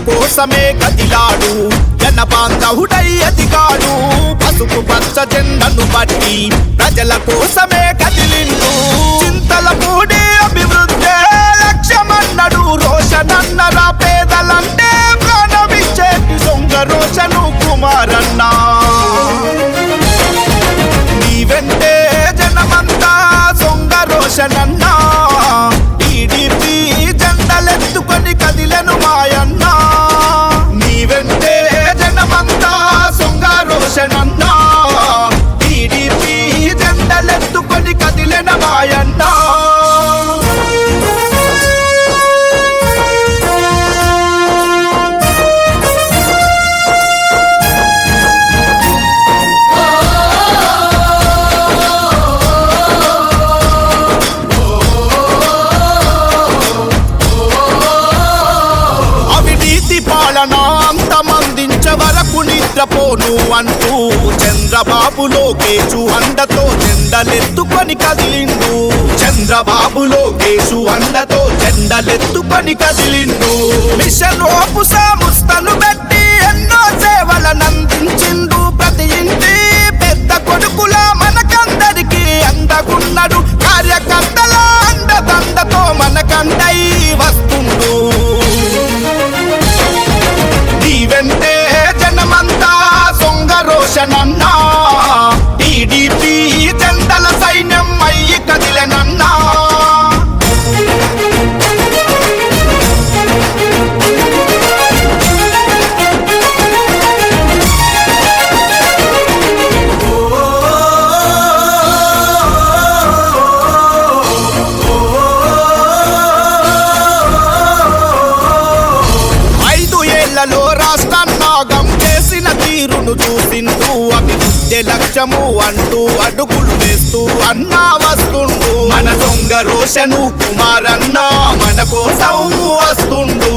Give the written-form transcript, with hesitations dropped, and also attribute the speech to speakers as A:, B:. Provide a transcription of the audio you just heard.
A: కోసమే కదిలాడు జన బాంధవుడై ఎదిగాడు పసుపు పచ్చ జెండను బట్టి ప్రజల కోసమే కదిలిండు చింతల పూడి అభివృద్ధి లక్ష్యమన్నడు రోషనన్నరా పేదలంటే ప్రాణమిచ్చేటి దొంగ రోషను కుమారన్నా నీవెంటే జనమంతా సొంగ రోషనన్నా టీడీపీ జెండలెత్తుకొని కదిలెను మాయన్నా నీవెంటే జనమంతా సొంగ రోషనన్నా టీడీపీ జెండలెత్తుకొని కదిలెన మాయన్నా నిద్రపోను అంటూ చంద్రబాబు లోకేశు అండతో జెండలెత్తుకొని కదిలిండు చంద్రబాబు లోకేశు అండతో జెండలెత్తుకొని కదిలిండు మిషన్ ఓపు సంస్థలు పెట్టి ఎన్నో సేవలనందించిండు ప్రతి ఇంటి పెద్ద కొడుకుల మనకందరికి అందగున్నాడు కార్యకర్తల అండదండతో మనకండై వస్తుండు నీవెంటే జనమంతా సొంగ రోషనన్నా టీడీపీ జెండల సైన్యం అయ్యి కదిలెనన్నా చూసింటూ అభివృద్ధి లక్ష్యము అంటూ అడుగులు వేస్తూ అన్నా వస్తుండు మన దొంగ రోషను కుమారన్నా మన కోసం వస్తుండు